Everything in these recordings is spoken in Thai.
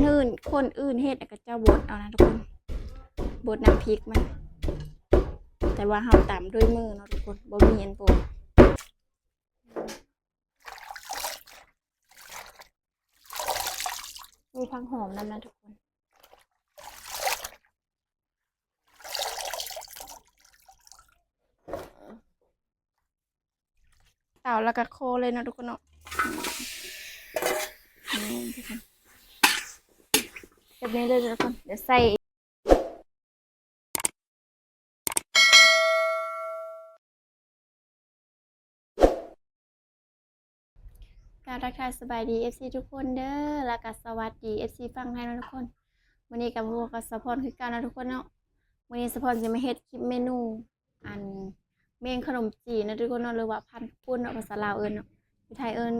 คนอื่นเฮ็ดก็จะบดเอานะทุกคนบดน้ำพริกมันแต่ว่าเฮาตำด้วยมือเนาะทุกคนบ่มีอันโบดมีผักหอมนั่นนะทุกคนเต่าแล้วก็โคเลยเนาะทุกคนเนาะแบบนี้เลยทุกคนเดี๋ยวใส่การทักทายสบายดี FC ทุกคนเด้อแล้วก็สวัสดี FC ฟังไทยนะทุกคนวันนี้กับพวกกับสะพอนคือกันนะทุกคนเนาะวันนี้สะพอนจะมาเฮ็ดคลิปเมนูอันเมงขนมจีนนะทุกคนเนาะหรือว่าพันปุ้นเนาะภาษาลาวเอิ้นเนาะที่ไทยเอิ้น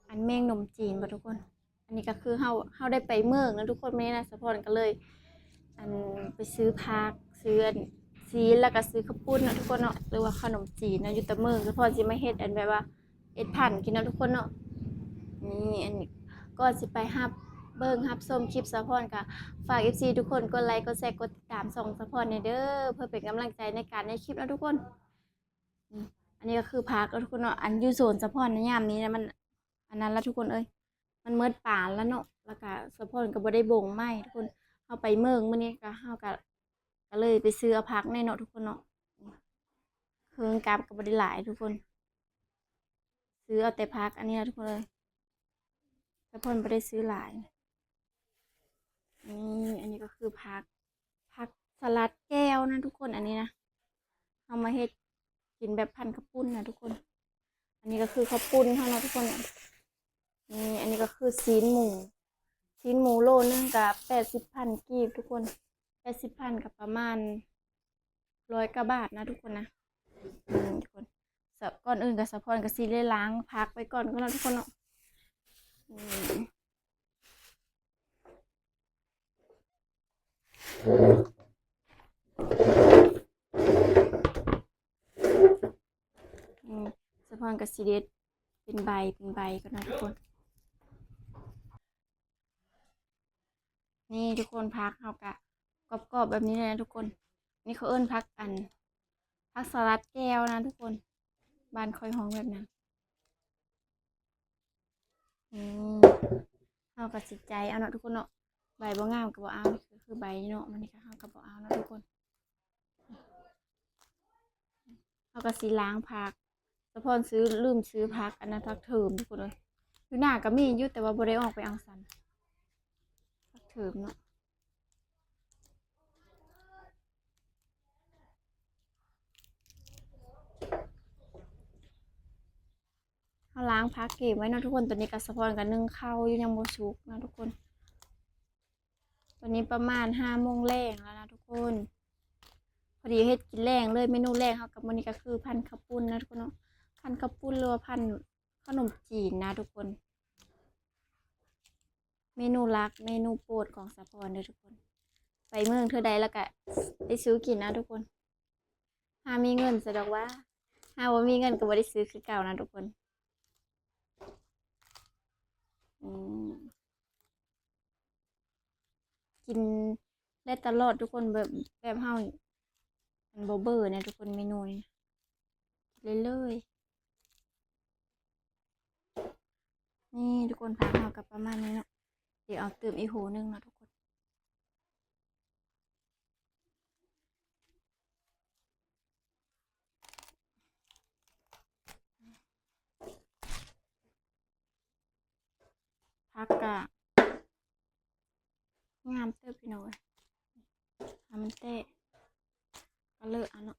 อันเมงขนมจีนบ่ทุกคนอันนี้ก็คือเฮาได้ไปเมืองนะทุกคนมื้อนี้นะสะพอนก็เลยอันไปซื้อผักซื้อซีนแล้วก็ซื้อข้าวปุ้นนะทุกคนเนาะหรือว่าขนมจีนนะอยู่แต่เมืองสะพอนสิมาเฮ็ดอันแบบว่าเอ็ดพันกินนะทุกคนเนาะนี่อันนี้ก็สิไปเบิ่งชมคลิปสะพอนค่ะฝาก FC ทุกคนกดไลค์กดแชร์กดติดตามส่องสะพอนเด้อเพื่อเป็นกำลังใจในการในคลิปนะทุกคนอันนี้ก็คือพักแล้วทุกคนเนาะอันอยู่โซนสะพอนในยามนี้นะมันอันนั้นแล้วทุกคนเอ้ยมันเมิดป่านแล้วเนาะแล้วก็สะพอนก็บ่ได้บ่งไม้ทุกคนเฮาไปเมืองมื้อนี้ก็เฮาก็เลยไปซื้อเอาพักในเนาะทุกคนเนาะเครื่องกำก็บ่ได้หลายทุกคนซื้อเอาแต่พักอันนี้นะทุกคนเลยสะพอนบ่ได้ซื้อหลายนี่อันนี้ก็คือผักสลัดแก้วนะทุกคนอันนี้นะเอามาเฮ็ดกินแบบพันข้าวปุ้นนะทุกคนอันนี้ก็คือข้าวปุ้นเท่านั้นทุกคนนี่อันนี้ก็คือซีนหมูโลนึงกับ80,000กีบทุกคน80,000กับประมาณ100กว่าบาทนะทุกคนนะทุกคนก่อนอื่นกับสะพอนกับซีได้ล้างพักไปก่อนก็นะทุกคนเนาะสะพอนกับซีเดสเป็นใบก็นะทุกคนนี่ทุกคนพักเขากะกรอบแบบนี้เลยนะทุกคนนี่เขาเอิ้นพักสลัดแก้วนะทุกคนบ้านคอยห้องแบบนั้นเอากับจิตใจเอาเนาะทุกคนเนาะใบบ่งามกับบ่เอานี่คือใบเนาะมันนี่ก็เอากับบ่เอานะทุกคนเอากับสีล้างผักสะพอนลืมซื้อผักอันนั้นผักเถิมทุกคนเลยอยู่หน้าก็มีอยู่แต่ว่าบ่ได้ออกไปเอาสันผักเถิมเนาะล้างพักเก็บไว้นะทุกคนตอนนี้กับสะพอนกับนึ่งข้าวยังบ่สุกนะทุกคนตอนนี้ประมาณ5 โมงแรงแล้วนะทุกคนพอดีเฮ็ดกินแรงเลยเมนูแรกเขากับมื้อนี้ก็คือพันข้าวปุ้นนะทุกคนเนาะพันข้าวปุ้นหรือว่าพันขนมจีนนะทุกคนเมนูรักเมนูโปรดของสะพอนเลยทุกคนไปเมืองเธอใดแล้วก็ได้ซื้อกินนะทุกคนถ้ามีเงินสะดอกว่าถ้าว่ามีเงินก็บ่ได้ซื้อคือเก่านะทุกคนกินได้ตลอดทุกคนแบบเฮามันบ่เบื่อเนี่ยทุกคนเมนูนี้เลยนี่ทุกคนผักเฮากับประมาณนี้เนาะเดี๋ยวเอาเติมอีกโหนึงนะทุกคนผักกะงามเติบพี่น้อยมันเตะก็เลอะเนาะ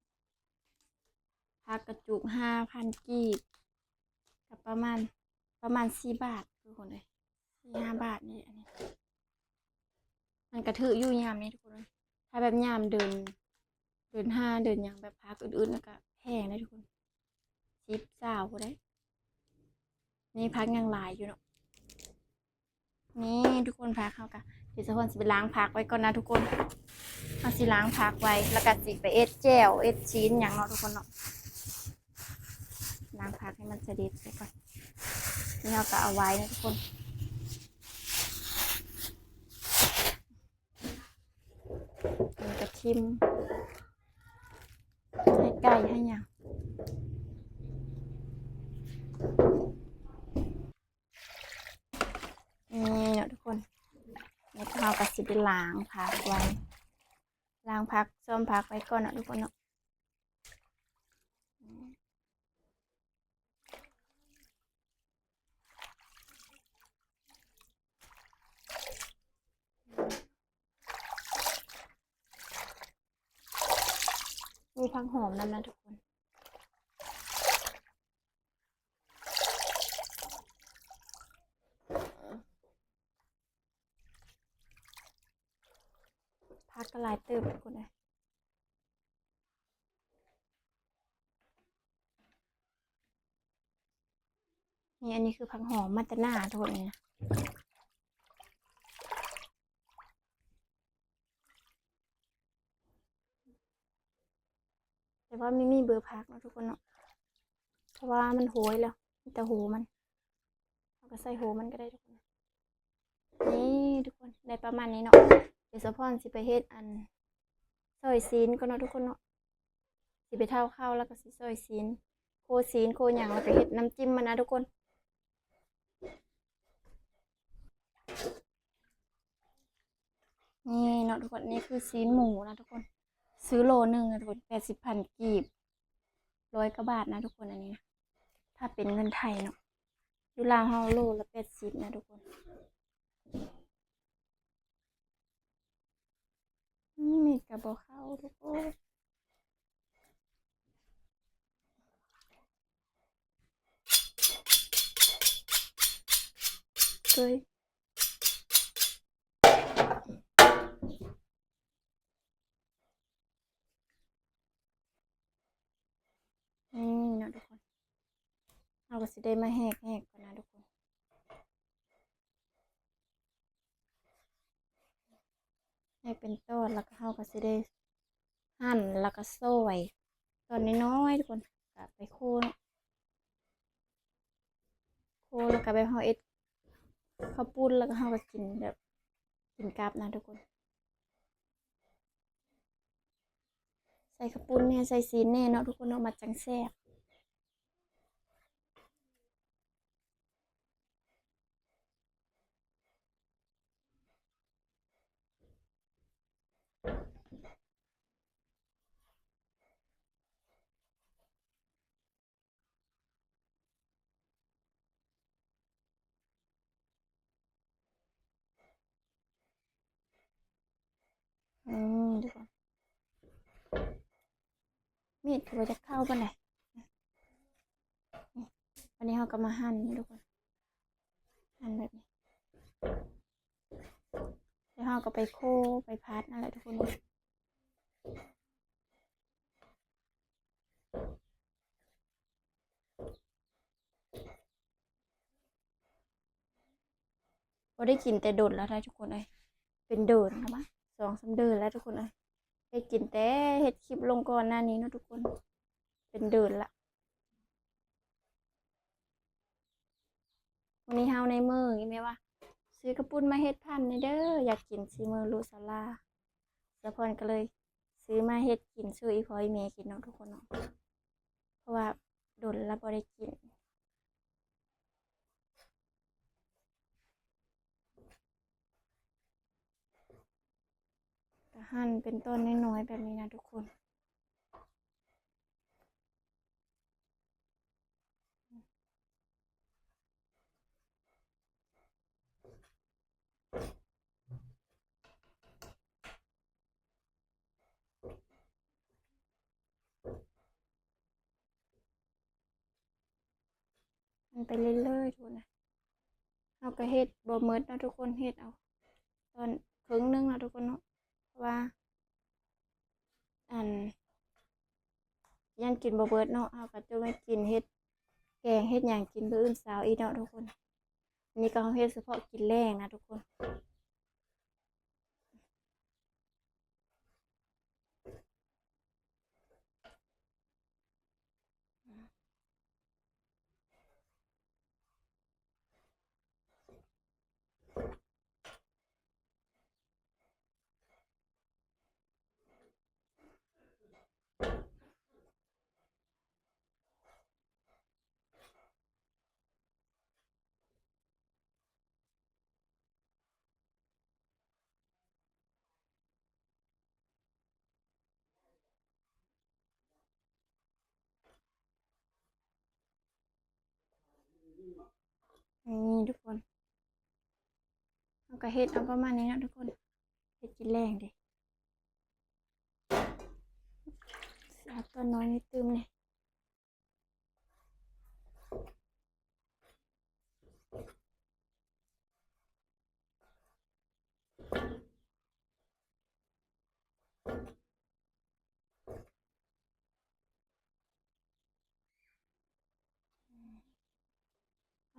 ผักกระจุก5,000กีบกับประมาณ4 บาททุกคนเลย4-5 บาทนี่อันนี้มันกระถืออยู่ยามนี้ทุกคนเลยถ้าแบบยามเดิน5เดินอย่างแบบพักอื่นๆแล้วก็แพงได้ทุกคน10 20ได้นี่พักยังหลายอยู่เนาะนี่ทุกคนพักเขากันเดี๋ยวสะพอนสิไปล้างพักไว้ก่อนนะทุกคนเอาสิล้างพักไว้แล้วก็สิไปเอ็ดแจ่วเอ็ดชิ้นอย่างเนาะทุกคนเนาะล้างพักให้มันเสด็จไปก่อนนี่เราก็เอาไว้นะทุกคน ชิมให้ไก่ให้หยังนี่เนาะทุกคนแล้วก็เอากระสิไปล้างผักไว้ล้างผักซ้อมผักไว้ก่อนเนาะทุกคนเนาะมีผักหอมนั่นนะทุกคนผักก็หลายเติมทุกคนเลยนี่อันนี้คือผักหอมมาตะหน้าทุกคนเนี่ยแต่ว่าไม่มีเบอร์พักเนาะทุกคนเนาะเพราะว่ามันโหยแล้วมีแต่โหมันเราก็ใส่โหมันก็ได้ทุกคนนี่ทุกคนได้ประมาณนี้เนาะเดี๋ยวสะพอนสิไปเฮ็ดอันซอยซีนก็เนาะทุกคนเนาะสิไปเท่าข้าวแล้วก็สิซอยซีนโคซีนโคหยังแล้วก็เฮ็ดน้ำจิ้มมันนะทุกคนนี่เนาะทุกคนนี่คือซีนหมูนะทุกคนซื้อโลนึงนะทุกคน80,000กีบ100 กว่าบาทนะทุกคนอันนี้นะถ้าเป็นเงินไทยเนาะอยู่ลาวเฮาโลละ80นะทุกคนนี่มีกระบอกข้าวทุกคนเคยเนาะทุกคนเราก็สิได้มาแหกก่อนนะทุกคนให้เป็นต้นแล้วก็เราก็สิได้หั่นแล้วก็ซอยตอนน้อยๆทุกคนก็ไปโค่แล้วก็ไปห่อเอ็ดข้าวปุ้นแล้วก็เราก็กินแบบกินกับนะทุกคนใส่ข้าวปุ้นเนี่ยใส่ซีนแน่เนาะทุกคนเนาะมาจังแซ่บทุกคนมีดคือว่าจะเข้าปะไหนวันนี้เราก็มาหั่นนี่ทุกคนหั่นแบบนี้แล้วเราก็ไปไปพัดนั่นแหละทุกคนก็ได้กินแต่โดดแล้วนะทุกคนเลยเป็นเดินนะมั้ง2-3 เดือนแล้วทุกคนเลยได้กินแต่เห็ดคลิปลงก่อนหน้านี้เนาะทุกคนเป็นเดินละวันนี้เฮาในมืออย่างไหมว่าซื้อกระปุ้นมาเฮ็ดพันในเด้ออยากกินซีมือลูซาลาสะพอนก็เลยซื้อมาเฮ็ดกินซื้ออีพอยเมกินเนาะทุกคนเนาะเพราะว่าโดนแล้วบ่ได้กินก็หั่นเป็นต้นน้อยๆแบบนี้นะทุกคนมันไปเรื่อยๆทุกคนนะเอาก็เฮ็ดบ่หมดนะทุกคนเฮ็ดเอาตอนครึ่งนึงนะทุกคนเนาะเพราะว่าอันยังกินบ่เบิดเนาะเอาก็จะไม่กินเฮ็ดแกงเฮ็ดหยังกินมื้ออื่นเช้าอีกเนาะทุกคนอันนี้ก็เฮ็ดเฉพาะกินแรงนะทุกคน นี่ทุกคนเอาก็เฮ็ดเอาประมาณนี้นะทุกคนเฮ็ดกินแรงเด้เอาตัวน้อยนิดตึมเนี่ย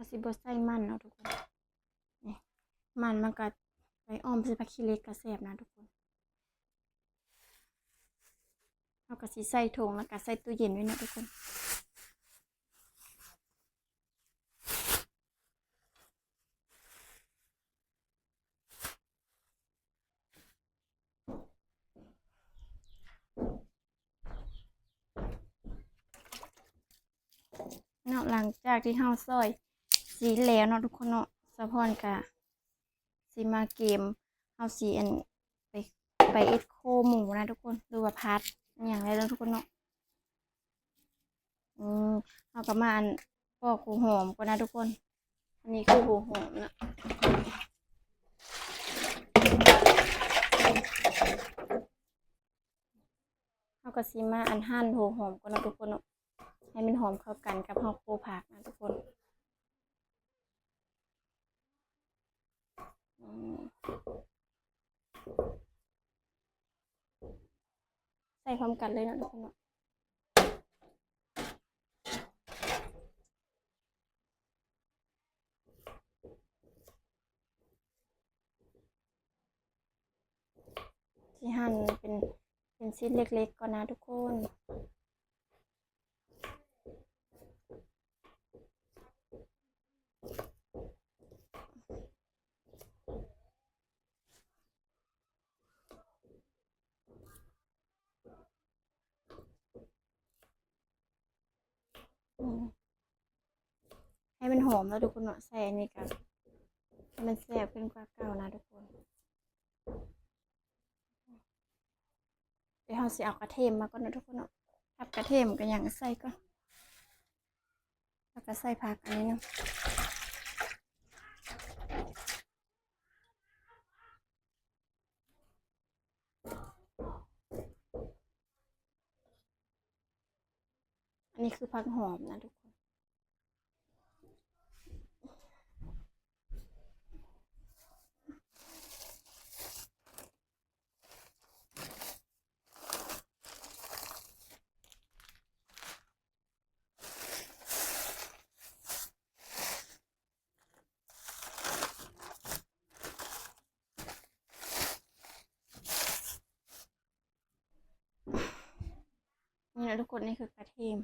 เอาสิบ่ใส่มันเนาะทุกคนนี่มันก็ไปอ้อมใส่ผักขี้เหล็กก็แซ่บนะทุกคนเอาก็สิใส่ถุงแล้วก็ใส่ตู้เย็นไว้นะทุกคนเนาะหลังจากที่เฮาซอยสีแล้วเนาะทุกคนเนาะสะพอนก็สิมาเกมเฮาสิอันไปเอ็ดโคหมูนะทุกคนหรือว่าพัดอหย่างไรแล้วทุกคนเนาะเอาก็มาอันปอกหัวหอมก่อนนะทุกคนอันนี้คือหัวหอมนะเอาก็สิมาอันหั่นหัวหอมก่อนนะทุกคนเนาะให้มันหอมเข้ากันกับเฮาโคผักนะทุกคนใส่พร้อมกันเลยนะทุกคนเนาะที่หั่นเป็นชิ้นเล็กๆก่อนนะทุกคนให้มันหอมแล้วทุกคนเนาะใส่อันนี้กันให้มันแซ่บขึ้นกว่าเก่านะทุกคนเดี๋ยวเราสิเอากระเทียมมาก่อนนะทุกคนเนาะทับกระเทียมกันอย่างใส่ก่อนแล้วก็ใส่ผักอันนี้เนาะอันนี้คือผักหอมนะทุกคนนี่นะทุกคนนี่คือกระเทียม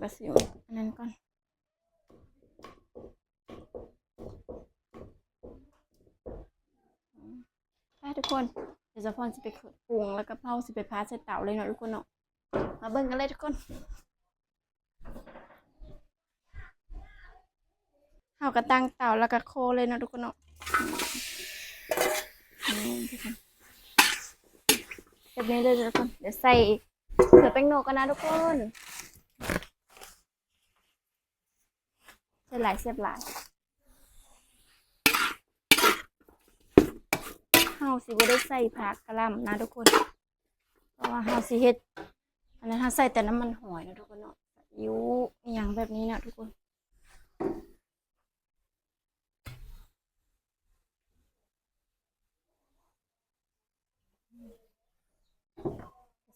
กระเทียมอันนั้นก่อนไปทุกคนเดี๋ยวจะพอนสิไปปรุงแล้วก็เผาสิไปพาใส่เตาเลยเนาะทุกคนเนาะมาเบิ่งกันเลยทุกคนเฮาก็ตั้งเตาแล้วก็โคเลยเนาะทุกคนเนาะแบบนี้เลยทุกคนเดี๋ยวใส่เสือแป้งโนกันนะทุกคนใส่หลายเสียบหลายเฮาสิบ่ได้ใส่ผักกะหล่ำนะทุกคนเพราะว่าเฮาสิเฮ็ดอันนั้นเฮาใส่แต่น้ำมันหอยนะทุกคนเนาะอิ๊วอย่างแบบนี้นะทุกคน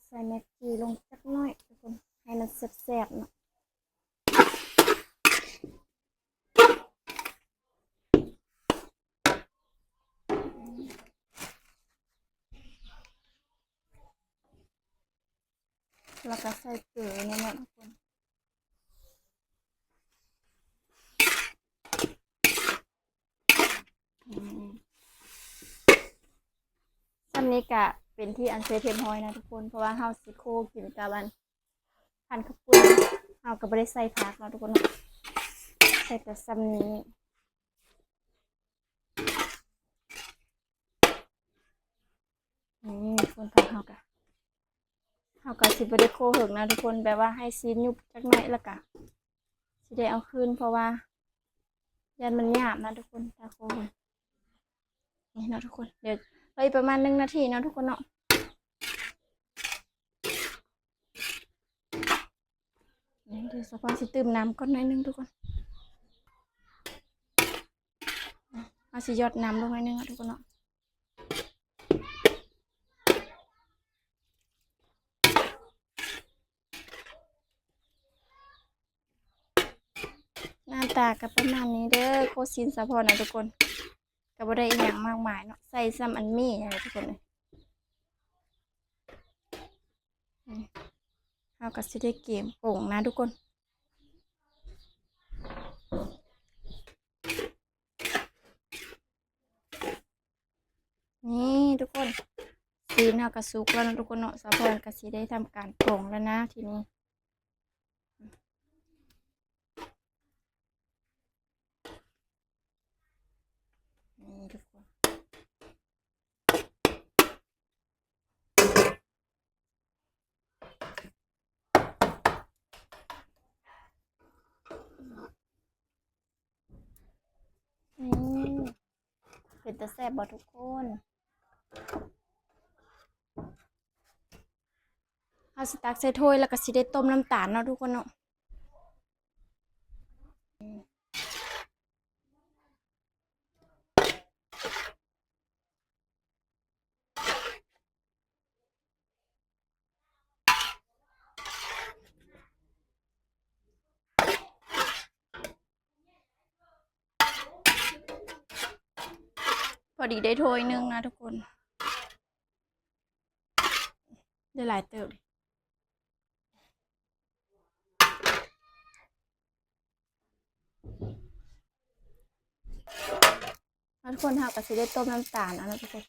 ใส่แม็กกี้ลงสักหน่อยทุกคนให้มันแซ่บๆเนาะแล้วก็ใส่เกลือเนี่ยนะทุกคนอันนี้ก็เป็นที่อันเซเทมฮอยนะทุกคนเพราะว่าเฮาสิโคกินกับอันพันข้าวปุ้นเฮาก็บ่ได้ใส่ผักเนาะทุกคนเนาะใส่แต่ซ้ำนี้คนผักเฮาก็สิบ่ได้โคเหิงนะทุกคนแบบว่าให้ซีนยุบจักหน่อยแล้วก็ สิได้เอาคืนเพราะว่ายันมันหยาบนะทุกคนตาโคนี่เนาะทุกคนเดี๋ยวเลยประมาณ1 นาทีเนาะทุกคนเนาะเดี๋ยวสปอนสิตื่มน้ำก่อนหน่อยนึงทุกคนเอาสิหยดน้ำลงหน่อยนึงทุกคนเนาะหน้าตากับประมาณนี้เด้อโคซินสะพอนนะทุกคนก็บ่ได้อีหยังมากมายเนาะใส่ซ้ำอันมี่นะทุกคนเลยเอาก็สิได้เกมโป่งนะทุกคนนี่ทุกคนซีนเอากระสุกแล้วนะทุกคนเนาะสะพอนก็สิได้ทำการโป่งแล้วนะทีนี้นี่ทุกคนเป็นตะแซ่บบ่ทุกคนเอาสตักใส่ถ้วยแล้วก็สิได้ต้มน้ำตาลเนาะทุกคนเนาะพอดีได้ถ้วยนึงนะทุกคนได้หลายเติบทุกคนค่ะก็สิได้ต้มน้ำตาลนะทุกคน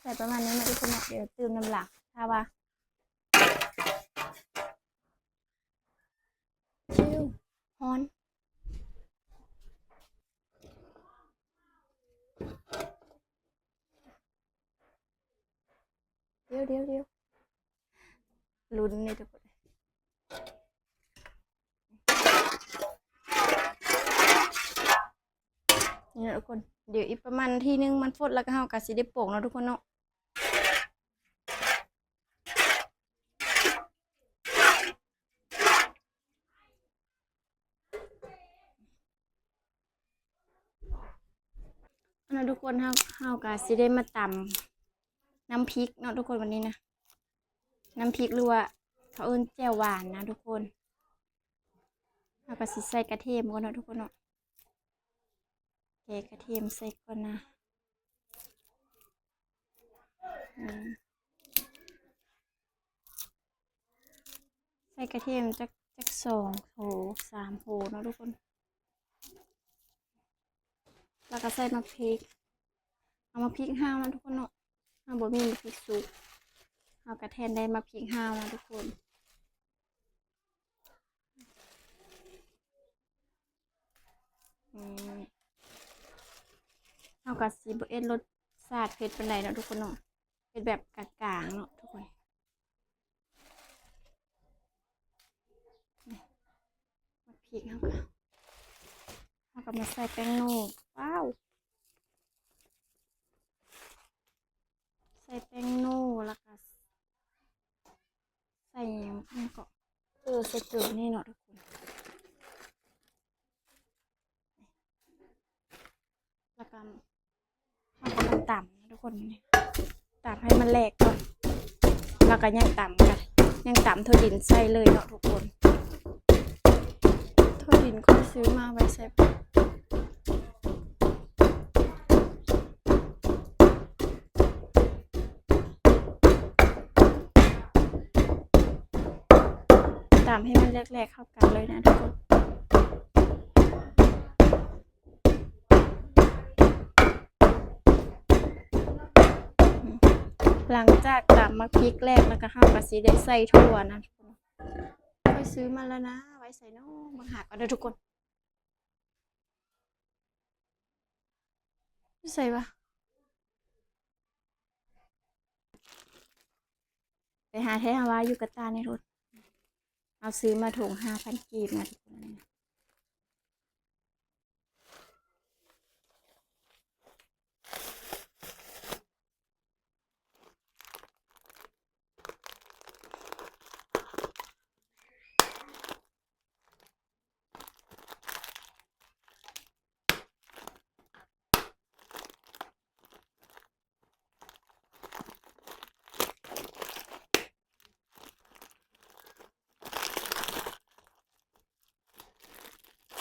ใส่ประมาณนี้นะทุกคนเดี๋ยวตื่มน้ำหลักถ้าว่าชิวฮอนเดี๋ยวลุ้นเลยทุกคนนี่นะทุกคนเดี๋ยวอีกประมาณนาทีนึงมันฟดแล้วก็เฮาก็สิได้โป่งแล้วทุกคนเนาะนะทุกคนเฮาก็สิได้มาตำน้ำพริกเนาะทุกคนวันนี้นะน้ำพริกหรือว่าเขาเอิ้นแจ่วหวานนะทุกคนเฮาก็สิใส่กระเทียมก่อนเนาะทุกคนเนาะแกะกระเทียมใส่ก่อนนะใส่กระเทียมจัก2 โห 3 โหเนาะทุกคนแล้วก็ใส่มะพริกเอามาพริกห้าวนะทุกคนเนาะเอาบ่มีมะพริกสุกเอากระแทนได้มาพริกห้าวนะทุกคนเอากระสีบเอ็ดรสชาติเผ็ดเป็นไรเนาะทุกคนเนาะเป็นแบบกลางๆเนาะทุกคนมาพริกเอาก็มาใส่แป้งนูว้าวใส่แป้งนูแล้วก็ใส่ยังก็ใส่เกลือนี่เนาะทุกคนแล้วก็เอาก็มาตำนะทุกคนตำให้มันแหลกก่อนแล้วก็ยังตำกันยังตำถั่วดินใส่เลยเนาะทุกคนถั่วดินก็ซื้อมาไว้ใส่ตำให้มันแหลกๆเข้ากันเลยนะทุกคนหลังจากตำมะพริกแรกแล้วก็เฮาก็สิได้ใส่ถั่วนะทุกคนไปซื้อมาแล้วนะไว้ใส่น้องมาหากันเด้อทุกคนใส่ปะไปหาแท้ฮาวาอยู่กับตาในรถ เอาซื้อมาถุง5,000กีบนะทุกคน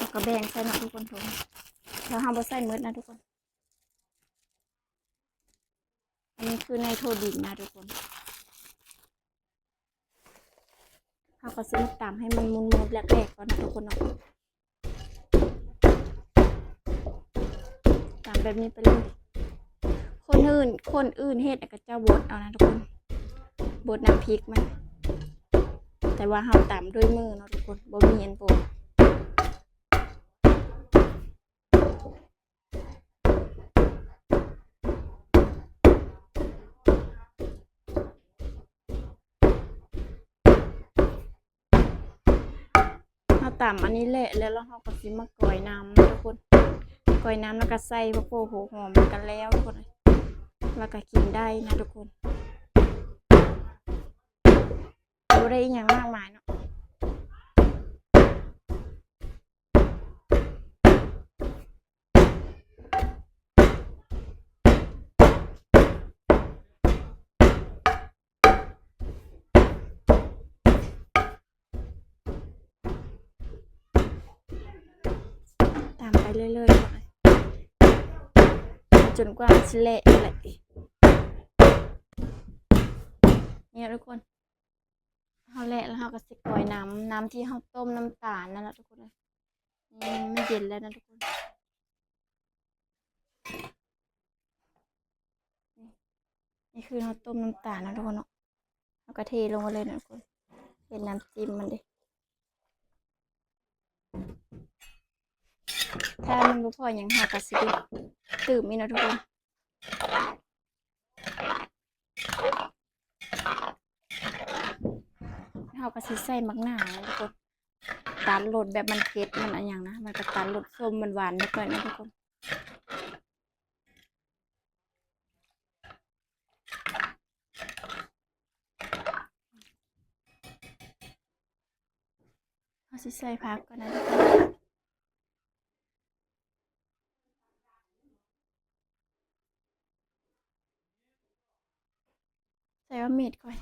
แล้วก็แบ่งใส่นะทุกคนถุงแล้วห้ามบ่ใส่หมดนะทุกคนอันนี้คือไนโตรดินนะทุกคนเราก็ซื้อตามให้มันมุนๆแรกๆก่อนนะทุกคนเนาะตามแบบนี้ไปเลยคนอื่นเฮ็ดก็จะบดเอานะทุกคนบดน้ำพริกมันแต่ว่าเราตามด้วยมือเนาะทุกคนบ่มีอันโบดเราตามอันนี้แหละแล้วเราก็สิมากร่อยน้ำนะทุกคนกร่อยน้ำแล้วก็ใส่พวกโหหอมกันแล้วทุกคนแล้วก็กินได้นะทุกคนดูได้อีกอย่างมากมายเนาะตามไปเรื่อยๆจนกว่าจะเละเลยเนี่ยทุกคนเขาเละแล้วเขาก็สิกร่อยน้ำที่เขาต้มน้ำตาลนั่นแหละทุกคนเลยนี่ไม่เย็นแล้วนะทุกคนนี่คือเราต้มน้ำตาลนะทุกคนเนาะแล้วก็เทลงมาเลยนะทุกคนเป็นน้ำจิ้มมันดิถ้ามันบ่พออย่างหากระสิบตื่มนี่นะทุกคนเขาก็สิใส่มักหน้าวนะทุกคนตัดรสแบบมันเผ็ดมันอะไรอย่างนะมันก็ตัดรสส้มมันหวานนิดหน่อยนะทุกคนเขาสิใส่ผักก่อนนะทุกคนใส่ว่าเม็ดก่อน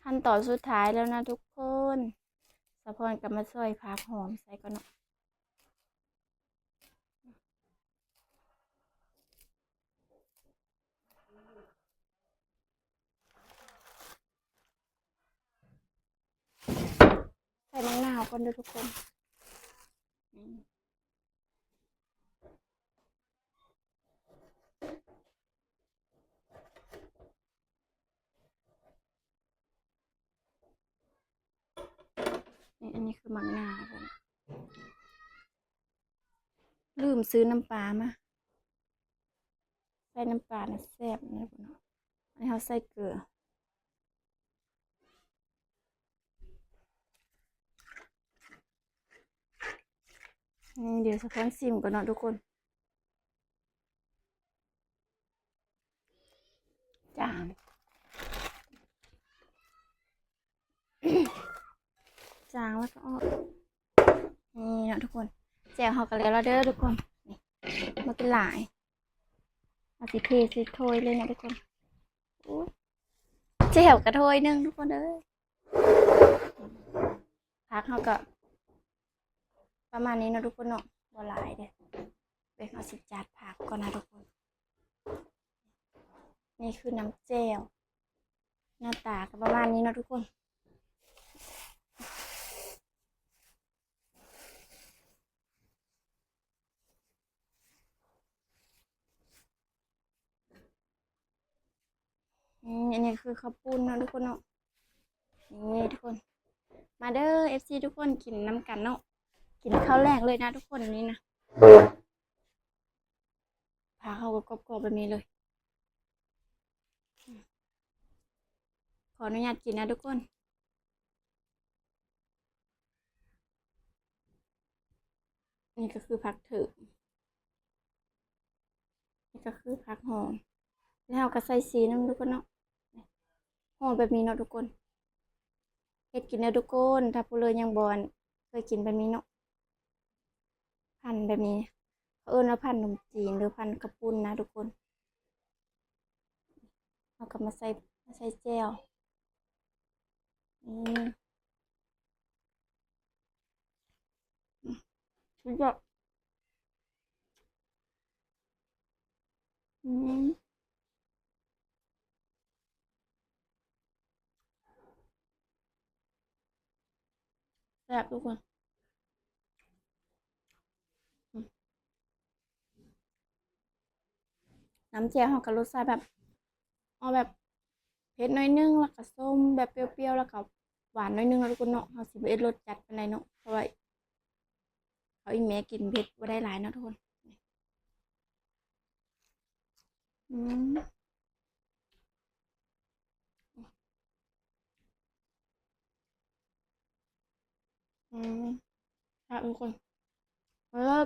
ขั้นตอนสุดท้ายแล้วนะทุกคนสะพอนกับมาซอยผักหอมใส่ก่อนเนาะใส่มะนาวก่อนด้วยทุกคนนี่อันนี้คือมะนาวผมลืมซื้อน้ำปลามาใส่น้ำปลาน่ะแซ่บนะทุกคนเนาะอันนี้เขาใส่เกลือนี่เดี๋ยวสะพอนซิมก่อนเนาะทุกคนจางจางแล้วก็ออกนี่เนาะทุกคนแจ่วเขากันแล้วเด้อทุกคนนี่มาเป็นหลายเอาสิเทสิโทยเลยนะทุกคนแจ่วกระโทยนึงทุกคนเด้อพักเขาก็ประมาณนี้เนาะทุกคนเนาะบ่หลายเด้อเดี๋ยวเขาสิจัดผักก่อนนะทุกคนนี่คือน้ำแจ่วหน้าตาก็ประมาณนี้เนาะทุกคนอันนี้คือข้าวปุ้นเนาะทุกคนเนาะนี่ทุกคนมาเด้อ FC ทุกคนกินน้ำกันเนาะกินข้าวแรกเลยนะทุกคนนี้นะพาเข้ากับกรอบๆแบบนี้เลยขออนุญาตกินนะทุกคน นี่ก็คือผักถึกนี่ก็คือผักหอมแล้วเราก็ใส่สีน้ำทุกคนเนาะหอมแบบนี้เนาะทุกคนเฮ็ดกินเนาะทุกคนถ้าผู้เลยยังบอนเคยกินแบบนี้เนาะพันแบบนี้เขาเอิ้นว่าพันขนมจีนหรือพันกระปุ้นนะทุกคนเอากลับมาใส่แจ่วนี่สุดยอดอืมแซ่บทุกคนอืมน้ำแจ่วเขาก็รสชาติแบบเอาแบบเผ็ดหน่อยนึงแล้วก็ส้มแบบเปรี้ยวๆแล้วก็หวานหน่อยนึงแล้วทุกคนเนาะเขาสิบ่เอ็ดรสจัดปานใดเนาะเพราะว่าเขาอีแม่กินเผ็ดบ่ได้หลายเนาะทุกคนอืมอืมครับทุกคน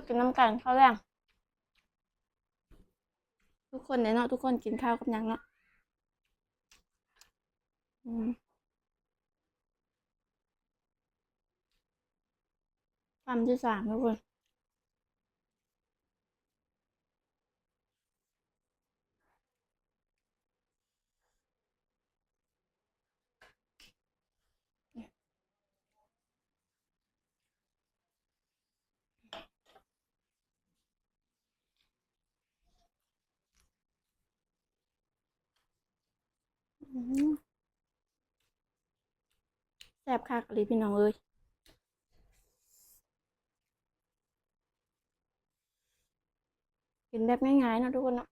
กินน้ำกันข้าวแรงทุกคนเนี่ยเนาะทุกคนกินข้าวกับหยังเนาะอืมคำที่สามทุกคนอืมแซ่บคักเลยพี่น้องเอ้ยกินแบบง่ายๆเนาะทุกคนเนาะ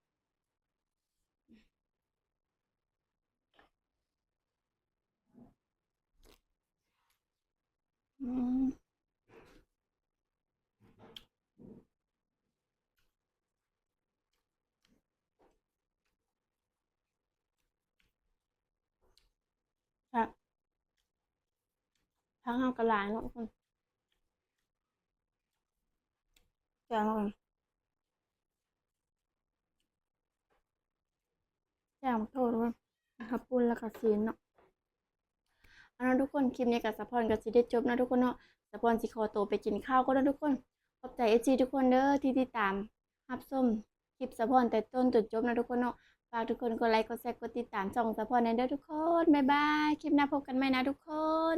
อืมครับทั้งเฮากระหลายเนาะทุกคนแซ่บมากแซ่บโทษทุกคนนะครับปุ้นแล้วก็ซีนเนาะเอาล่ะทุกคนคลิปนี้กับสะพอนก็สิได้จบนะทุกคนเนาะสะพอนสิขอตัวไปกินข้าวก็นะทุกคนขอบใจ FG ทุกคนเด้อที่ติดตามรับชมคลิปสะพอนแต่ต้นจนจบนะทุกคนเนาะฝากทุกคนกดไลค์กดแชร์กดติดตามช่องสะพอนในเด้อทุกคนบ๊ายบายคลิปหน้าพบกันใหม่นะทุกคน